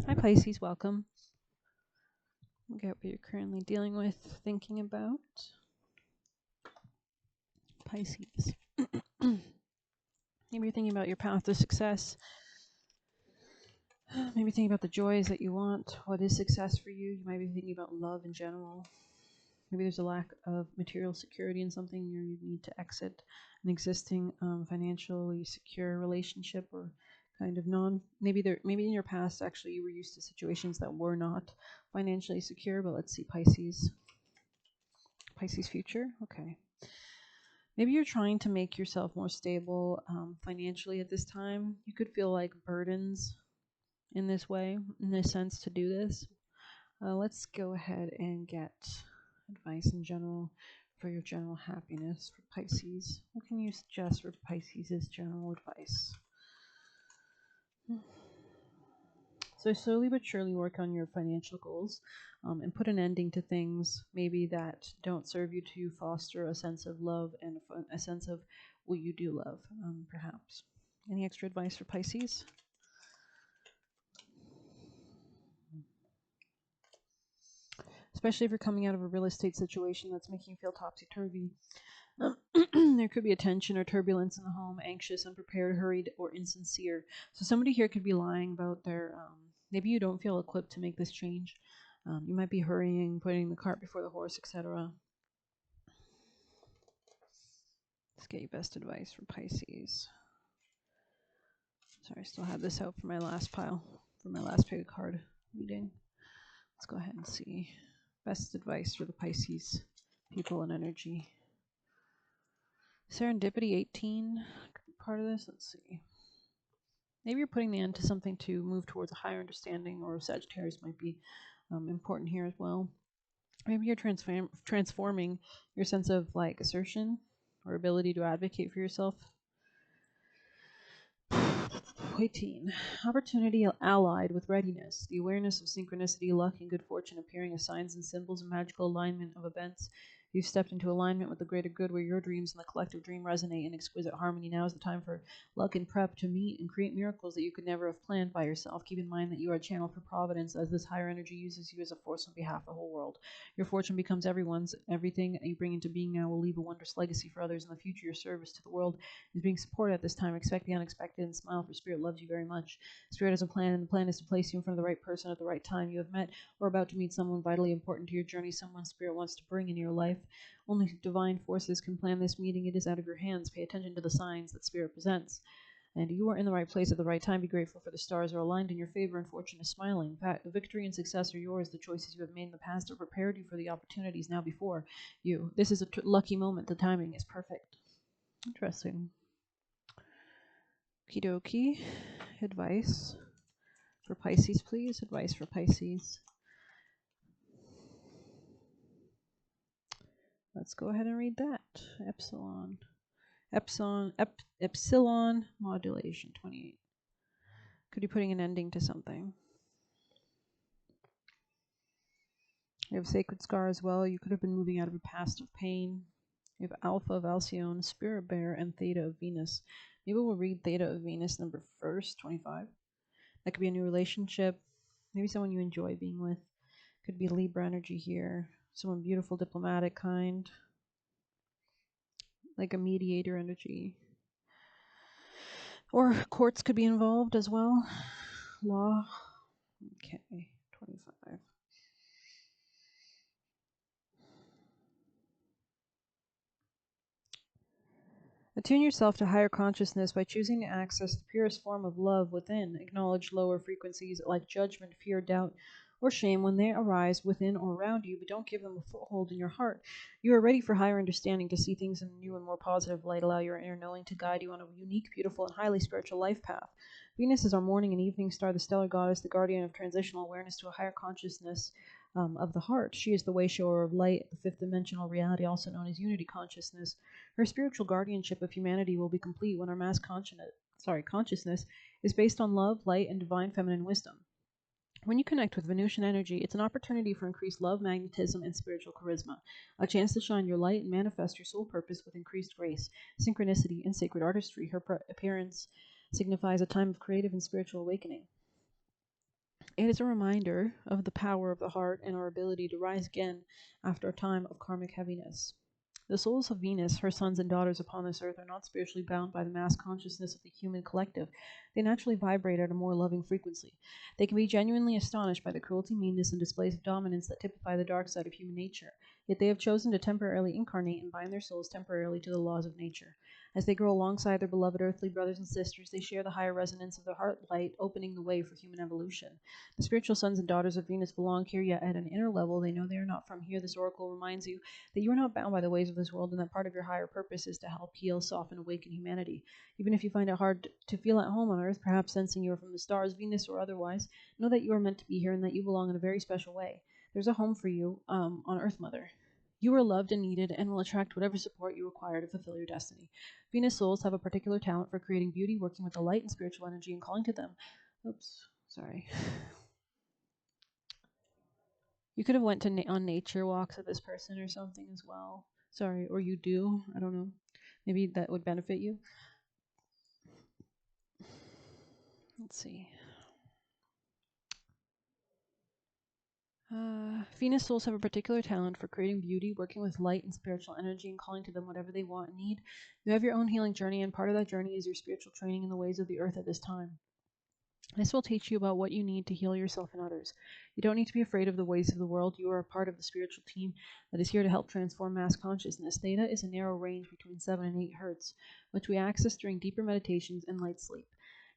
Hi Pisces, welcome. We'll get what you're currently dealing with, thinking about. Pisces. Maybe you're thinking about your path to success. Maybe thinking about the joys that you want. What is success for you? You might be thinking about love in general. Maybe there's a lack of material security in something, or you need to exit an existing financially secure relationship, or kind of maybe in your past actually you were used to situations that were not financially secure. But let's see, Pisces future. Okay. Maybe you're trying to make yourself more stable financially at this time. You could feel like burdens in this way, in this sense, to do this. Let's go ahead and get advice in general for your general happiness for Pisces. What can you suggest for Pisces' general advice? So slowly but surely work on your financial goals and put an ending to things maybe that don't serve you, to foster a sense of love and a sense of what you do love, perhaps. Any extra advice for Pisces? Especially if you're coming out of a real estate situation that's making you feel topsy-turvy. There could be a tension or turbulence in the home, anxious, unprepared, hurried, or insincere. So somebody here could be lying about their, maybe you don't feel equipped to make this change. You might be hurrying, putting the cart before the horse, etc. Let's get your best advice for Pisces. Sorry, I still have this out for my last pile, for my last pick of card reading. Let's go ahead and see. Best advice for the Pisces people and energy. Serendipity 18, part of this. Let's see. Maybe you're putting the end to something to move towards a higher understanding, or Sagittarius might be important here as well. Maybe you're transforming your sense of like assertion or ability to advocate for yourself. 18. Opportunity allied with readiness. The awareness of synchronicity, luck, and good fortune appearing as signs and symbols of magical alignment of events. You've stepped into alignment with the greater good, where your dreams and the collective dream resonate in exquisite harmony. Now is the time for luck and prep to meet and create miracles that you could never have planned by yourself. Keep in mind that you are a channel for providence, as this higher energy uses you as a force on behalf of the whole world. Your fortune becomes everyone's. Everything you bring into being now will leave a wondrous legacy for others in the future. Your service to the world is being supported at this time. Expect the unexpected and smile, for Spirit loves you very much. Spirit has a plan, and the plan is to place you in front of the right person at the right time. You have met or about to meet someone vitally important to your journey, someone Spirit wants to bring into your life. Only divine forces can plan this meeting. It is out of your hands. Pay attention to the signs that Spirit presents. And you are in the right place at the right time. Be grateful, for the stars are aligned in your favor and fortune is smiling. The victory and success are yours. The choices you have made in the past have prepared you for the opportunities now before you. This is a lucky moment. The timing is perfect. Interesting. Okie dokie. Advice for Pisces, please. Advice for Pisces. Let's go ahead and read that. Epsilon modulation 28. Could be putting an ending to something. You have Sacred Scar as well. You could have been moving out of a past of pain. You have Alpha of Alcyone, Spirit Bear, and Theta of Venus. Maybe we'll read Theta of Venus number first, 25. That could be a new relationship. Maybe someone you enjoy being with. Could be Libra energy here. Someone beautiful, diplomatic, kind. Like a mediator energy. Or courts could be involved as well. Law. Okay, 25. Attune yourself to higher consciousness by choosing to access the purest form of love within. Acknowledge lower frequencies like judgment, fear, doubt, or shame when they arise within or around you, but don't give them a foothold in your heart. You are ready for higher understanding, to see things in a new and more positive light. Allow your inner knowing to guide you on a unique, beautiful, and highly spiritual life path. Venus is our morning and evening star, the stellar goddess, the guardian of transitional awareness to a higher consciousness of the heart. She is the way shower of light, the fifth dimensional reality, also known as unity consciousness. Her spiritual guardianship of humanity will be complete when our mass consciousness is based on love, light, and divine feminine wisdom. When you connect with Venusian energy, it's an opportunity for increased love, magnetism, and spiritual charisma, a chance to shine your light and manifest your soul purpose with increased grace, synchronicity, and sacred artistry. Her appearance signifies a time of creative and spiritual awakening. It is a reminder of the power of the heart and our ability to rise again after a time of karmic heaviness. The souls of Venus, her sons and daughters upon this earth, are not spiritually bound by the mass consciousness of the human collective. They naturally vibrate at a more loving frequency. They can be genuinely astonished by the cruelty, meanness, and displays of dominance that typify the dark side of human nature. Yet they have chosen to temporarily incarnate and bind their souls temporarily to the laws of nature. As they grow alongside their beloved earthly brothers and sisters, they share the higher resonance of the heart light, opening the way for human evolution. The spiritual sons and daughters of Venus belong here, yet at an inner level they know they are not from here. This oracle reminds you that you are not bound by the ways of this world, and that part of your higher purpose is to help heal, soften, awaken humanity. Even if you find it hard to feel at home on Earth, perhaps sensing you are from the stars, Venus or otherwise, know that you are meant to be here and that you belong in a very special way. There's a home for you on Earth, Mother. You are loved and needed and will attract whatever support you require to fulfill your destiny. Venus souls have a particular talent for creating beauty, working with the light and spiritual energy, and calling to them. Oops, sorry. You could have went to on nature walks with this person or something as well. Sorry, or you do. I don't know. Maybe that would benefit you. Let's see. Venus souls have a particular talent for creating beauty, working with light and spiritual energy, and calling to them whatever they want and need. You have your own healing journey, and part of that journey is your spiritual training in the ways of the earth at this time. This will teach you about what you need to heal yourself and others. You don't need to be afraid of the ways of the world. You are a part of the spiritual team that is here to help transform mass consciousness. Theta is a narrow range between 7 and 8 hertz, which we access during deeper meditations and light sleep,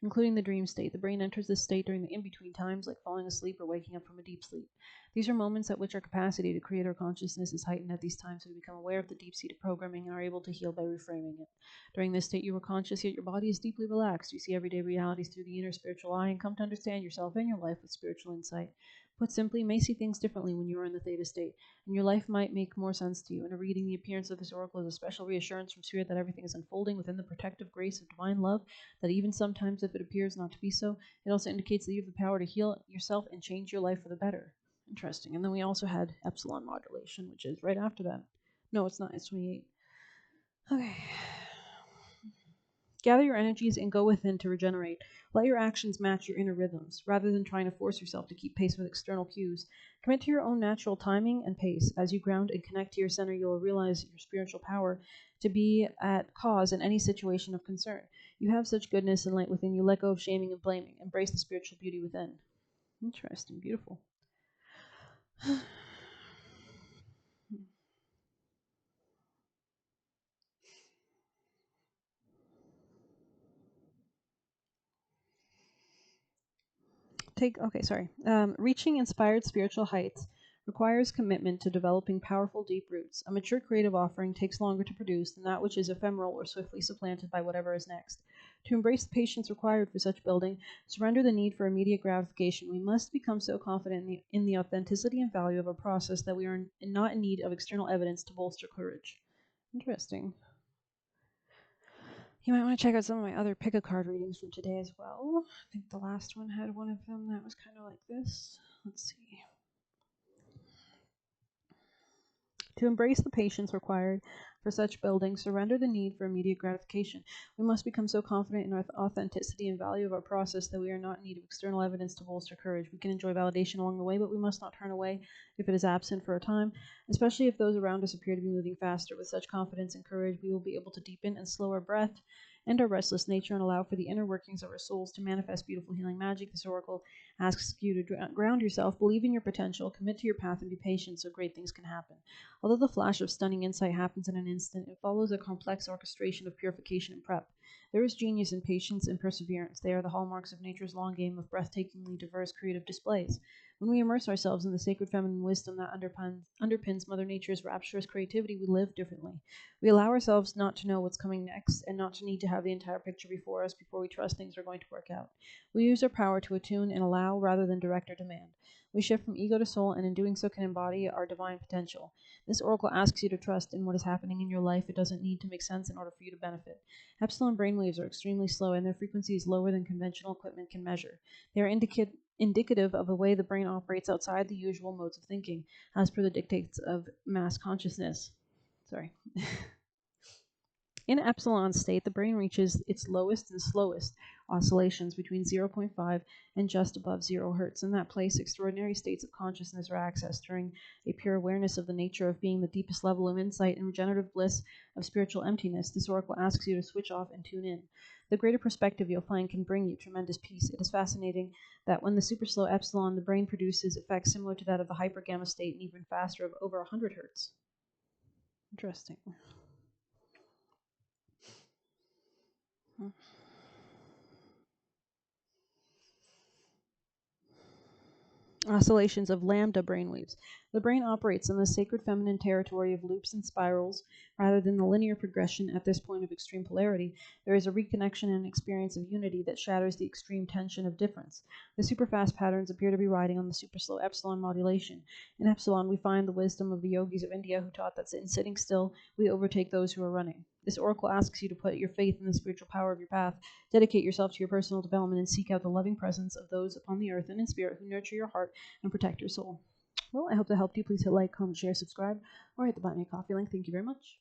including the dream state. The brain enters this state during the in-between times, like falling asleep or waking up from a deep sleep. These are moments at which our capacity to create our consciousness is heightened. At these times, we become aware of the deep-seated programming and are able to heal by reframing it. During this state, you are conscious, yet your body is deeply relaxed. You see everyday realities through the inner spiritual eye and come to understand yourself and your life with spiritual insight. Put simply, you may see things differently when you are in the theta state, and your life might make more sense to you. In a reading, the appearance of this oracle is a special reassurance from Spirit that everything is unfolding within the protective grace of divine love, that even sometimes if it appears not to be so, it also indicates that you have the power to heal yourself and change your life for the better. Interesting. And then we also had epsilon modulation, which is right after that. No, it's not. It's 28. Okay. Gather your energies and go within to regenerate. Let your actions match your inner rhythms, rather than trying to force yourself to keep pace with external cues. Commit to your own natural timing and pace. As you ground and connect to your center, you will realize your spiritual power to be at cause in any situation of concern. You have such goodness and light within you. Let go of shaming and blaming. Embrace the spiritual beauty within. Interesting. Beautiful. Reaching inspired spiritual heights requires commitment to developing powerful, deep roots. A mature creative offering takes longer to produce than that which is ephemeral or swiftly supplanted by whatever is next. To embrace the patience required for such building, surrender the need for immediate gratification. We must become so confident in the authenticity and value of a process that we are not in need of external evidence to bolster courage. Interesting. You might want to check out some of my other pick a card readings from today as well. I think the last one had one of them that was kind of like this. Let's see. To embrace the patience required for such building, surrender the need for immediate gratification. We must become so confident in our authenticity and value of our process that we are not in need of external evidence to bolster courage. We can enjoy validation along the way, but we must not turn away if it is absent for a time, especially if those around us appear to be moving faster. With such confidence and courage, we will be able to deepen and slow our breath and our restless nature and allow for the inner workings of our souls to manifest beautiful healing magic. This oracle asks you to ground yourself, believe in your potential, commit to your path, and be patient so great things can happen. Although the flash of stunning insight happens in an instant, it follows a complex orchestration of purification and prep. There is genius in patience and perseverance. They are the hallmarks of nature's long game of breathtakingly diverse creative displays. When we immerse ourselves in the sacred feminine wisdom that underpins Mother Nature's rapturous creativity, we live differently. We allow ourselves not to know what's coming next and not to need to have the entire picture before us before we trust things are going to work out. We use our power to attune and allow rather than direct or demand. We shift from ego to soul, and in doing so can embody our divine potential. This oracle asks you to trust in what is happening in your life. It doesn't need to make sense in order for you to benefit. Epsilon brainwaves are extremely slow, and their frequency is lower than conventional equipment can measure. They are indicative of the way the brain operates outside the usual modes of thinking, as per the dictates of mass consciousness. Sorry. In epsilon state, the brain reaches its lowest and slowest oscillations between 0.5 and just above 0 hertz. In that place, extraordinary states of consciousness are accessed during a pure awareness of the nature of being, the deepest level of insight and regenerative bliss of spiritual emptiness. This oracle asks you to switch off and tune in. The greater perspective you'll find can bring you tremendous peace. It is fascinating that when the super slow epsilon, the brain produces effects similar to that of the hyper gamma state and even faster of over 100 hertz. Interesting. Oscillations of lambda brainwaves. The brain operates in the sacred feminine territory of loops and spirals rather than the linear progression. At this point of extreme polarity, there is a reconnection and experience of unity that shatters the extreme tension of difference. The superfast patterns appear to be riding on the super slow epsilon modulation. In epsilon, we find the wisdom of the yogis of India who taught that in sitting still, we overtake those who are running. This oracle asks you to put your faith in the spiritual power of your path, dedicate yourself to your personal development, and seek out the loving presence of those upon the earth and in spirit who nurture your heart and protect your soul. Well, I hope that helped you. Please hit like, comment, share, subscribe, or hit the buy me a coffee link. Thank you very much.